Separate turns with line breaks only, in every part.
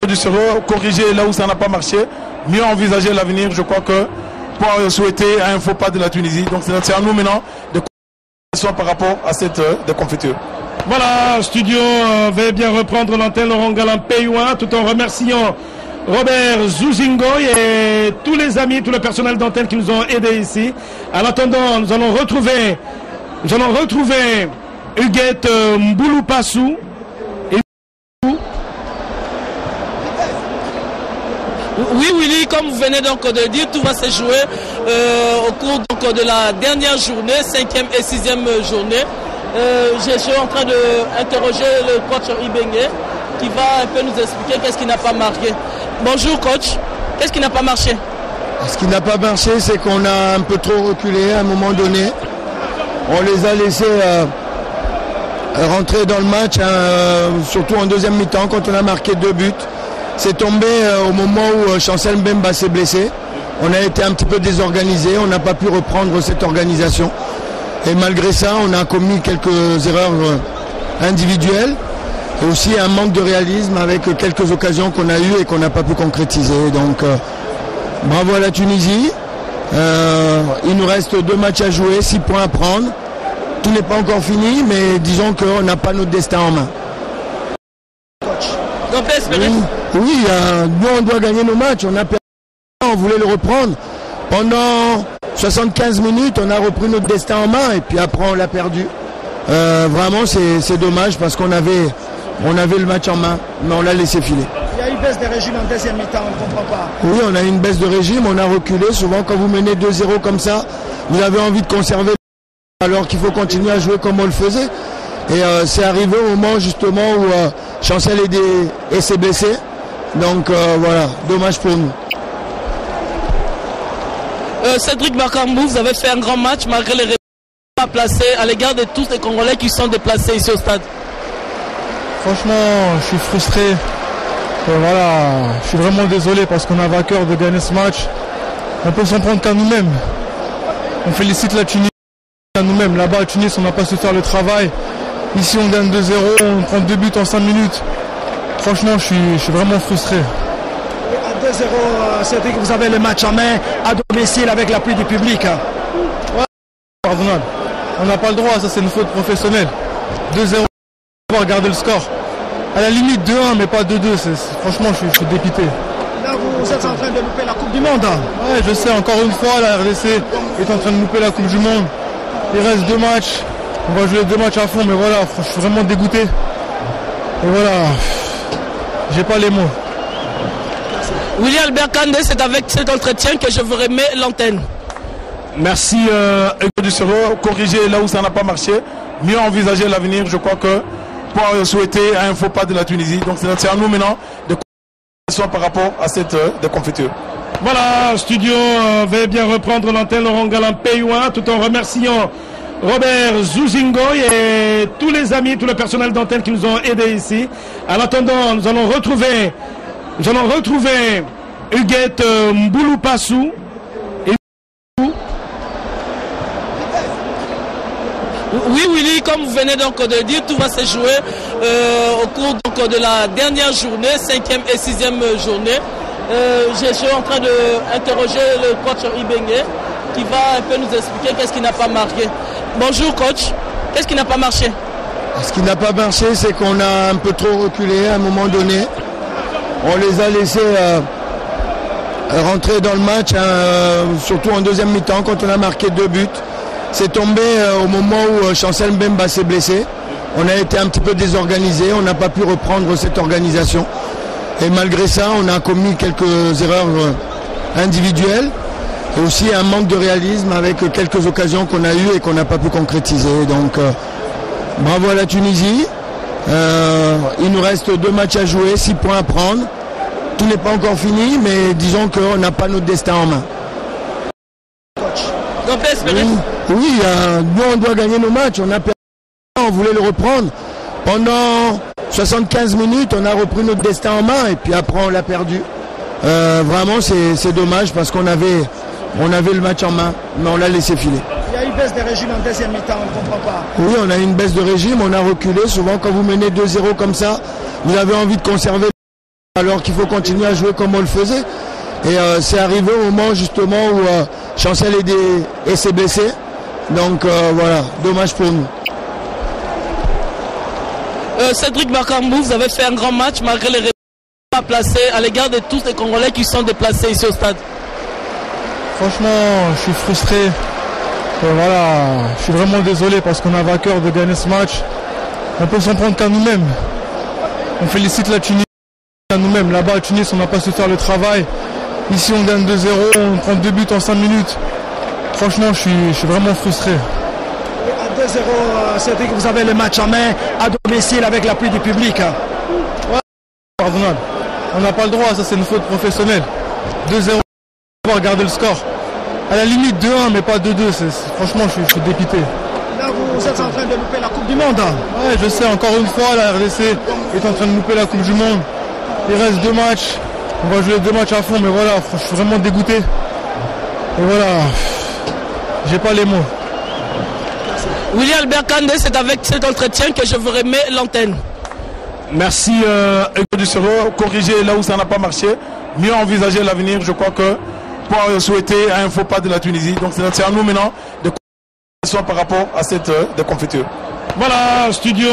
du Sero, corriger là où ça n'a pas marché, mieux envisager l'avenir. Je crois que pour souhaiter un faux pas de la Tunisie. Donc c'est à nous maintenant de continuer par rapport à cette déconfiture.
Voilà, studio va bien reprendre l'antenne Laurent Galan Pays1 tout en remerciant Robert Zuzingo et tous les amis, tout le personnel d'antenne qui nous ont aidés ici. En attendant, nous allons retrouver Huguette Mbouloupassou.
Oui Willy, comme vous venez donc de dire, tout va se jouer au cours donc de la dernière journée, 5e et 6e journée. Je suis en train d'interroger le coach Ibengue qui va un peu nous expliquer qu'est-ce qui n'a pas marqué. Bonjour coach, qu'est-ce qui n'a pas marché?
Ce qui n'a pas marché, c'est qu'on a un peu trop reculé à un moment donné. On les a laissés rentrer dans le match, surtout en deuxième mi-temps quand on a marqué 2 buts. C'est tombé au moment où Chancel Mbemba s'est blessé. On a été un petit peu désorganisé, on n'a pas pu reprendre cette organisation. Et malgré ça, on a commis quelques erreurs individuelles et aussi un manque de réalisme avec quelques occasions qu'on a eues et qu'on n'a pas pu concrétiser. Donc bravo à la Tunisie. Il nous reste 2 matchs à jouer, 6 points à prendre. Tout n'est pas encore fini, mais disons qu'on n'a pas notre destin en main.
On peut espérer.
Oui, nous on doit gagner nos matchs. On a perdu, on voulait le reprendre. Pendant 75 minutes, on a repris notre destin en main et puis après on l'a perdu. Vraiment, c'est dommage parce qu'on avait le match en main, mais on l'a laissé filer.
Il y a une baisse de régime en deuxième mi-temps, on ne comprend pas.
Oui, on a eu une baisse de régime, on a reculé. Souvent, quand vous menez 2-0 comme ça, vous avez envie de conserver alors qu'il faut continuer à jouer comme on le faisait. Et c'est arrivé au moment justement où Chancel s'est blessé. Donc voilà, dommage pour nous.
Cédric Bakambu, vous avez fait un grand match malgré les résultats placés à l'égard de tous les Congolais qui sont déplacés ici au stade.
Franchement, je suis frustré. Voilà, je suis vraiment désolé parce qu'on avait à cœur de gagner ce match. On peut s'en prendre qu'à nous-mêmes. On félicite la Tunisie à nous-mêmes. Là-bas à Tunis, on n'a pas su faire le travail. Ici, on gagne 2-0, on prend 2 buts en 5 minutes. Franchement, je suis vraiment frustré.
À 2-0, Cédric, vous avez le match en main à domicile avec l'appui du public.
Ouais, pardonnable. On n'a pas le droit, ça c'est une faute professionnelle. 2-0, on va regarder le score. À la limite 2-1, mais pas 2-2. Franchement, je suis dépité.
Là, vous êtes en train de louper la Coupe du Monde.
Ouais, je sais, encore une fois, la RDC est en train de louper la Coupe du Monde. Il reste 2 matchs. On va jouer 2 matchs à fond, mais voilà, je suis vraiment dégoûté. Et voilà, j'ai pas les mots.
William Albert Kandé, c'est avec cet entretien que je vous remets l'antenne.
Merci Huguette du Sero, corriger là où ça n'a pas marché, mieux envisager l'avenir. Je crois que pour souhaiter un faux pas de la Tunisie. Donc c'est à nous maintenant de continuer par rapport à cette déconfiture.
Voilà, studio va bien reprendre l'antenne Laurent Galan Pays1 tout en remerciant Robert Zuzingo et tous les amis, tout le personnel d'antenne qui nous ont aidés ici. En attendant, nous allons retrouver Huguette Mbouloupassou.
Oui Willy, comme vous venez donc de dire, tout va se jouer au cours donc de la dernière journée, 5e et 6e journée. Je suis en train d'interroger le coach Ibengue qui va un peu nous expliquer qu'est-ce qui n'a pas marqué. Bonjour coach, qu'est-ce qui n'a pas marché?
Ce qui n'a pas marché, c'est qu'on a un peu trop reculé à un moment donné. On les a laissés rentrer dans le match, surtout en deuxième mi-temps quand on a marqué 2 buts. C'est tombé au moment où Chancel Mbemba s'est blessé. On a été un petit peu désorganisé, on n'a pas pu reprendre cette organisation. Et malgré ça, on a commis quelques erreurs individuelles et aussi un manque de réalisme avec quelques occasions qu'on a eues et qu'on n'a pas pu concrétiser. Donc bravo à la Tunisie. Il nous reste 2 matchs à jouer, 6 points à prendre. Tout n'est pas encore fini, mais disons qu'on n'a pas notre destin en main.
On peut espérer.
Oui, nous on doit gagner nos matchs. On a perdu, on voulait le reprendre. Pendant 75 minutes, on a repris notre destin en main et puis après on l'a perdu. Vraiment, c'est dommage parce qu'on avait le match en main, mais on l'a laissé filer.
Il y a une baisse de régime en deuxième mi-temps, on ne comprend pas.
Oui, on a eu une baisse de régime, on a reculé. Souvent, quand vous menez 2-0 comme ça, vous avez envie de conserver alors qu'il faut continuer à jouer comme on le faisait. Et c'est arrivé au moment justement où Chancel s'est blessé. Donc voilà, dommage pour nous.
Cédric Bakambu, vous avez fait un grand match malgré les résultats placés à l'égard de tous les Congolais qui sont déplacés ici au stade.
Franchement, je suis frustré. Et voilà, je suis vraiment désolé parce qu'on avait à cœur de gagner ce match. On peut s'en prendre qu'à nous-mêmes. On félicite la Tunisie à nous-mêmes. Là-bas à Tunis, on n'a pas su faire le travail. Ici, on gagne 2-0, on prend 2 buts en 5 minutes. Franchement, je suis vraiment frustré.
À 2-0, Cédric, vous avez le match en main à domicile avec l'appui du public.
Ouais, pardonnable. On n'a pas le droit, ça c'est une faute professionnelle. 2-0, on va regarder le score. À la limite 2-1, mais pas 2-2. Franchement, je suis dépité.
Là, vous êtes en train de louper la Coupe du Monde.
Ouais, je sais, encore une fois, la RDC est en train de louper la Coupe du Monde. Il reste 2 matchs. On va jouer 2 matchs à fond, mais voilà, je suis vraiment dégoûté. Et voilà, j'ai pas les mots.
William Albert Kandé, c'est avec cet entretien que je vous remets l'antenne.
Merci Hugo Dussero. Corriger là où ça n'a pas marché. Mieux envisager l'avenir. Je crois que pour souhaiter un faux pas de la Tunisie. Donc c'est à nous maintenant de par rapport à cette déconfiture.
Voilà, studio,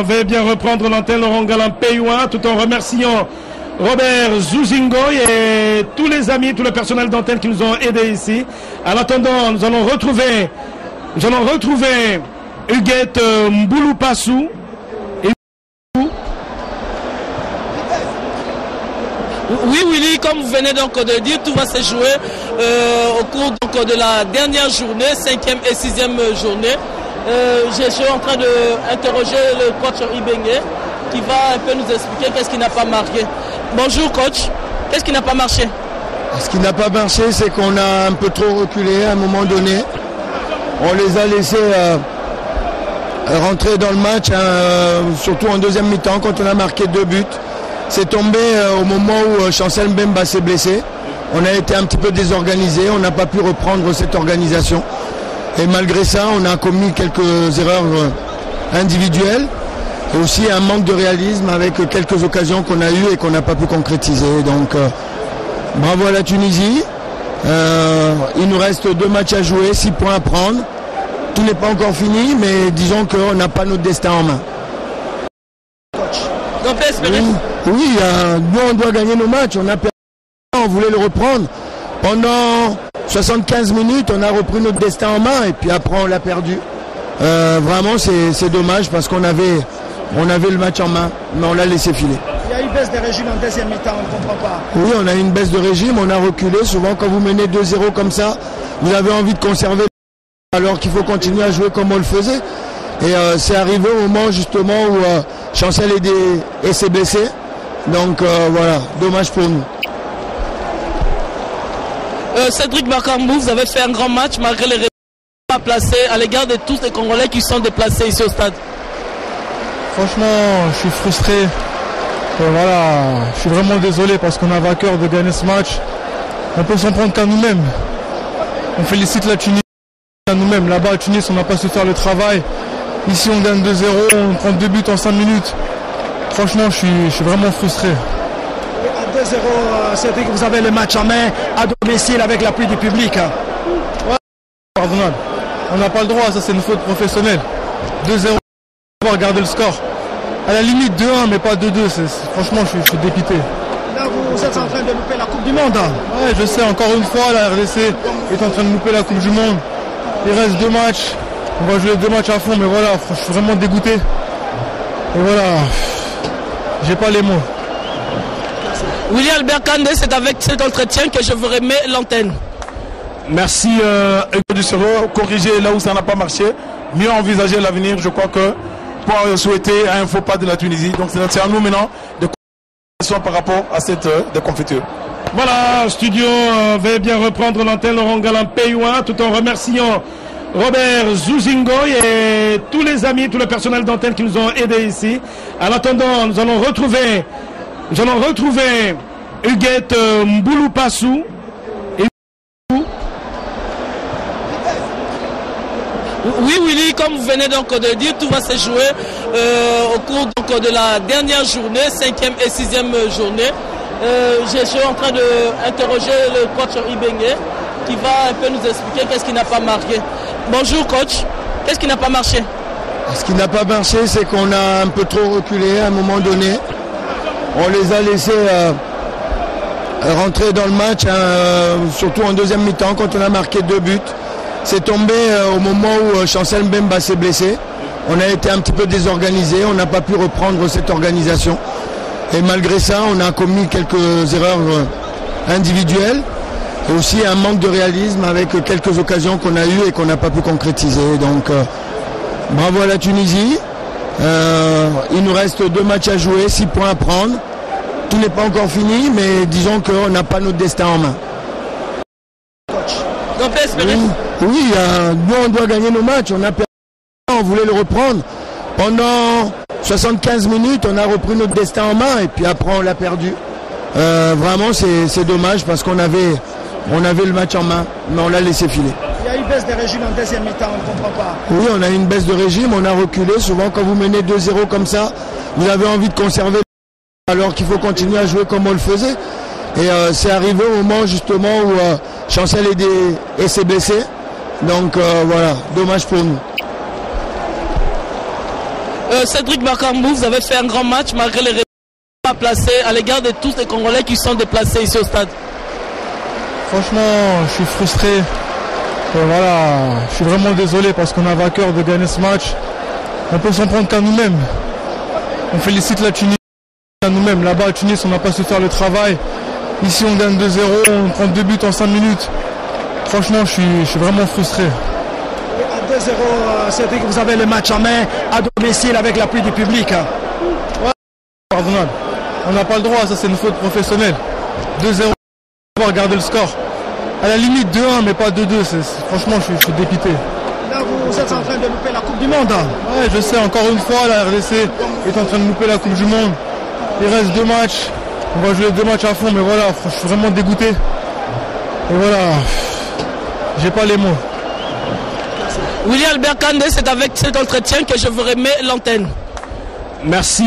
veuillez bien reprendre l'antenne Laurent Galant Pays1 tout en remerciant Robert Zuzingo et tous les amis, tout le personnel d'antenne qui nous ont aidés ici. En attendant, nous allons retrouver Huguette Mbouloupassou.
Oui, Willy, comme vous venez donc de dire, tout va se jouer au cours donc de la dernière journée, 5e et 6e journée. Je suis en train d'interroger le coach Ibenge qui va un peu nous expliquer qu'est-ce qui n'a pas marché. Bonjour coach, qu'est-ce qui n'a pas marché?
Ce qui n'a pas marché, c'est qu'on a un peu trop reculé à un moment donné. On les a laissés rentrer dans le match, surtout en deuxième mi-temps quand on a marqué 2 buts. C'est tombé au moment où Chancel Mbemba s'est blessé. On a été un petit peu désorganisé, on n'a pas pu reprendre cette organisation. Et malgré ça, on a commis quelques erreurs individuelles et aussi un manque de réalisme avec quelques occasions qu'on a eues et qu'on n'a pas pu concrétiser. Donc bravo à la Tunisie. Il nous reste 2 matchs à jouer, 6 points à prendre. Tout n'est pas encore fini, mais disons qu'on n'a pas notre destin en main. Oui, nous on doit gagner nos matchs. On a perdu, on voulait le reprendre. Pendant 75 minutes, on a repris notre destin en main et puis après on l'a perdu. Vraiment, c'est dommage parce qu'on avait le match en main, mais on l'a laissé filer.
Il y a eu une baisse de régime en deuxième mi-temps, on ne comprend pas.
Oui, on a eu une baisse de régime, on a reculé. Souvent, quand vous menez 2-0 comme ça, vous avez envie de conserver alors qu'il faut continuer à jouer comme on le faisait. Et c'est arrivé au moment justement où Chancel s'est blessé. Donc voilà, dommage pour nous.
Cédric Bakambu, vous avez fait un grand match malgré les résultats placés à l'égard de tous les Congolais qui sont déplacés ici au stade.
Franchement, je suis frustré. Et voilà, je suis vraiment désolé parce qu'on avait à cœur de gagner ce match. On peut s'en prendre qu'à nous-mêmes. On félicite la Tunisie à nous-mêmes. Là-bas à Tunis, on n'a pas su faire le travail. Ici, on gagne 2-0, on prend 2 buts en 5 minutes. Franchement, je suis vraiment frustré.
À 2-0, Cédric, vous avez le match en main à domicile avec l'appui du public.
Ouais, pardonnable. On n'a pas le droit, ça c'est une faute professionnelle. 2-0, on va regarder le score. À la limite 2-1, mais pas 2-2. Franchement, je suis dépité.
Là, vous êtes en train de louper la Coupe du Monde.
Ouais, je sais, encore une fois, la RDC est en train de louper la Coupe du Monde. Il reste 2 matchs. On va jouer 2 matchs à fond, mais voilà, je suis vraiment dégoûté. Et voilà, j'ai pas les mots.
William Albert Kandé, c'est avec cet entretien que je vous remets l'antenne.
Merci Hugo Dussero. Corriger là où ça n'a pas marché. Mieux envisager l'avenir. Je crois que pour souhaiter un faux pas de la Tunisie. Donc c'est à nous maintenant de par rapport à cette déconfiture.
Voilà, studio, veuillez bien reprendre l'antenne Laurent Galant Pays1 tout en remerciant Robert Zuzingo et tous les amis, tout le personnel d'antenne qui nous ont aidés ici. En attendant, nous allons retrouver Huguette Mbouloupassou.
Oui, Willy, comme vous venez donc de dire, tout va se jouer au cours donc de la dernière journée, 5e et 6e journée. Je suis en train d'interroger le coach Ibengue qui va un peu nous expliquer qu'est-ce qui n'a pas marqué. Bonjour coach, qu'est-ce qui n'a pas marché?
Ce qui n'a pas marché, c'est qu'on a un peu trop reculé à un moment donné. On les a laissés rentrer dans le match, surtout en deuxième mi-temps quand on a marqué 2 buts. C'est tombé au moment où Chancel Mbemba s'est blessé. On a été un petit peu désorganisé, on n'a pas pu reprendre cette organisation. Et malgré ça, on a commis quelques erreurs individuelles et aussi un manque de réalisme avec quelques occasions qu'on a eues et qu'on n'a pas pu concrétiser. Donc bravo à la Tunisie. Il nous reste 2 matchs à jouer, 6 points à prendre. Tout n'est pas encore fini, mais disons qu'on n'a pas notre destin en main.
On peut espérer.
Oui, nous on doit gagner nos matchs. On a perdu, on voulait le reprendre. Pendant 75 minutes, on a repris notre destin en main et puis après on l'a perdu. Vraiment, c'est dommage parce qu'on avait le match en main, mais on l'a laissé filer.
Il y a une baisse de régime en deuxième mi-temps, on ne comprend pas.
Oui, on a une baisse de régime, on a reculé. Souvent, quand vous menez 2-0 comme ça, vous avez envie de conserver alors qu'il faut continuer à jouer comme on le faisait. Et c'est arrivé au moment justement où Chancel s'est blessé. Donc voilà, dommage pour nous.
Cédric Bakambu, vous avez fait un grand match malgré les résultats placés à l'égard de tous les Congolais qui sont déplacés ici au stade.
Franchement, je suis frustré. Et voilà, je suis vraiment désolé parce qu'on a à cœur de gagner ce match. On peut s'en prendre qu'à nous-mêmes. On félicite la Tunisie à nous-mêmes. Là-bas à Tunis, on n'a pas su faire le travail. Ici, on gagne 2-0, on prend 2 buts en 5 minutes. Franchement, je suis vraiment frustré.
À 2-0, Cédric, vous avez le match en main à domicile avec l'appui du public.
Ouais, pardonnable. On n'a pas le droit, ça c'est une faute professionnelle. 2-0, on va regarder le score. À la limite 2-1, mais pas 2-2. Franchement, je suis dépité.
Là, vous êtes en train de louper la Coupe du Monde.
Ouais, je sais, encore une fois, la RDC est en train de louper la Coupe du Monde. Il reste 2 matchs. On va jouer 2 matchs à fond, mais voilà, je suis vraiment dégoûté. Et voilà, j'ai pas les mots.
Willy Albert Kandé, c'est avec cet entretien que je vous remets l'antenne.
Merci.